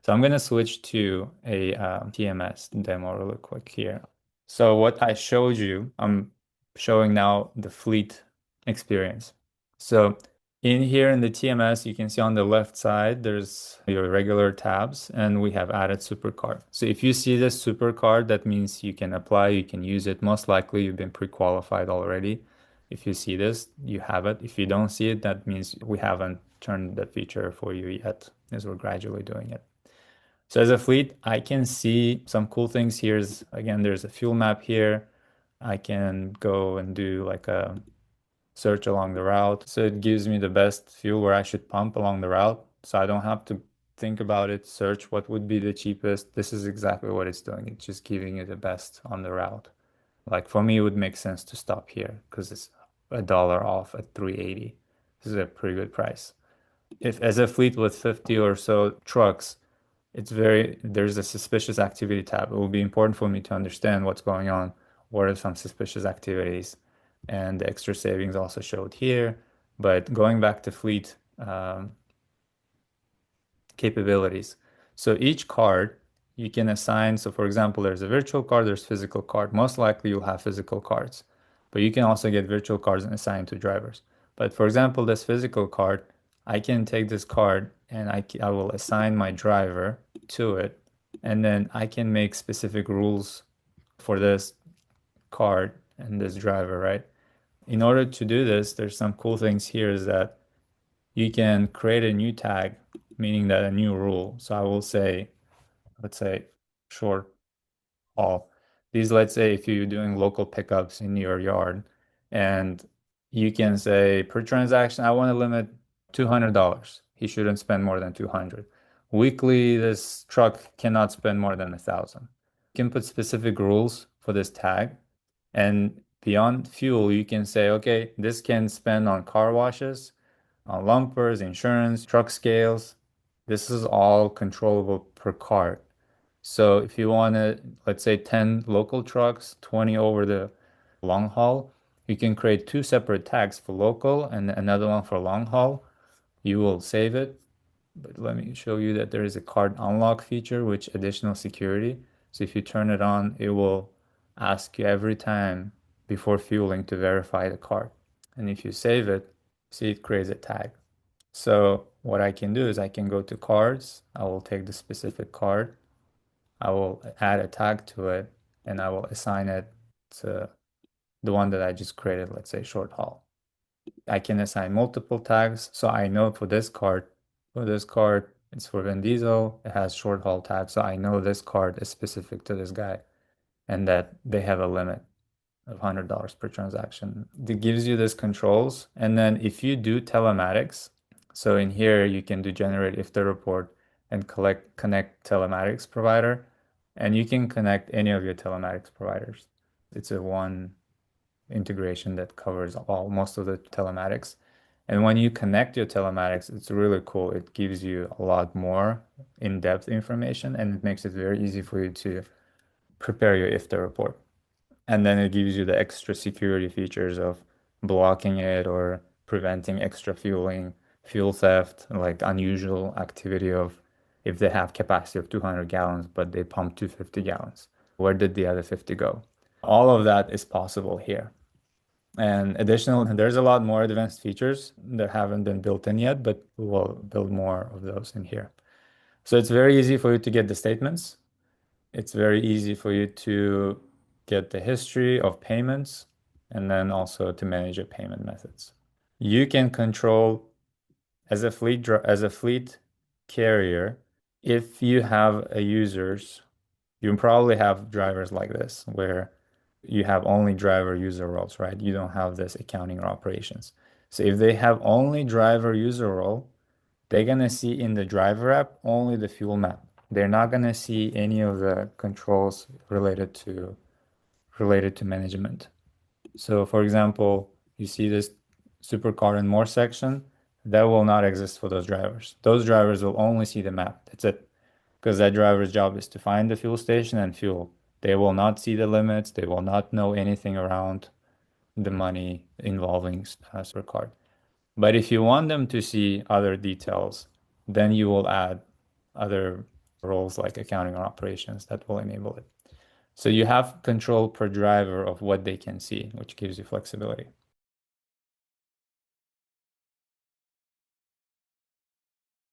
So I'm going to switch to a TMS demo really quick here. So what I showed you, I'm showing now the fleet experience. So in here in the TMS, you can see on the left side, there's your regular tabs, and we have added SuperCard. So if you see this SuperCard, that means you can apply, you can use it. Most likely you've been pre-qualified already. If you see this, you have it. If you don't see it, that means we haven't turned the feature for you yet, as we're gradually doing it. So as a fleet, I can see some cool things. Here's again, there's a fuel map here. I can go and do like a search along the route. So it gives me the best fuel where I should pump along the route. So I don't have to think about it, search what would be the cheapest. This is exactly what it's doing. It's just giving you the best on the route. Like for me, it would make sense to stop here because it's $1 off at 380. This is a pretty good price. If as a fleet with 50 or so trucks, there's a suspicious activity tab. It will be important for me to understand what's going on. What are some suspicious activities? And the extra savings also showed here. But going back to fleet capabilities. So each card you can assign. So for example, there's a virtual card, there's physical card. Most likely you'll have physical cards, but you can also get virtual cards and assign to drivers. But for example, this physical card, I can take this card and I will assign my driver to it. And then I can make specific rules for this card and this driver, right? In order to do this, there's some cool things here is that you can create a new tag, meaning that a new rule. So I will say, let's say short haul. These, let's say if you're doing local pickups in your yard and you can say per transaction, I want to limit $200. He shouldn't spend more than 200. Weekly, this truck cannot spend more than 1,000. You can put specific rules for this tag. And beyond fuel, you can say, okay, this can spend on car washes, on lumpers, insurance, truck scales. This is all controllable per card. So if you want to, let's say 10 local trucks, 20 over the long haul, you can create two separate tags for local and another one for long haul. You will save it. But let me show you that there is a card unlock feature, which additional security. So if you turn it on, it will ask you every time before fueling to verify the card. And if you save it, see it creates a tag. So what I can do is I can go to cards. I will take the specific card. I will add a tag to it and I will assign it to the one that I just created, let's say short haul. I can assign multiple tags. So I know for this card, it's for Vin Diesel. It has short haul tag. So I know this card is specific to this guy and that they have a limit of $100 per transaction. It gives you this controls. And then if you do telematics, so in here you can do generate IFTA report and connect telematics provider, and you can connect any of your telematics providers. It's a one integration that covers most of the telematics. And when you connect your telematics, it's really cool. It gives you a lot more in-depth information and it makes it very easy for you to prepare your IFTA report. And then it gives you the extra security features of blocking it or preventing extra fueling, fuel theft, like unusual activity of if they have capacity of 200 gallons, but they pump 250 gallons. Where did the other 50 go? All of that is possible here. And there's a lot more advanced features that haven't been built in yet, but we will build more of those in here. So it's very easy for you to get the statements. It's very easy for you to get the history of payments and then also to manage your payment methods. You can control as a fleet carrier, if you have a users, you probably have drivers like this where you have only driver user roles, right? You don't have this accounting or operations. So if they have only driver user role, they're gonna see in the driver app only the fuel map. They're not gonna see any of the controls related to management. So for example, you see this SuperCard and more section, that will not exist for those drivers. Those drivers will only see the map. That's it. Because that driver's job is to find the fuel station and fuel. They will not see the limits. They will not know anything around the money involving SuperCard. But if you want them to see other details, then you will add other roles like accounting or operations that will enable it. So you have control per driver of what they can see, which gives you flexibility.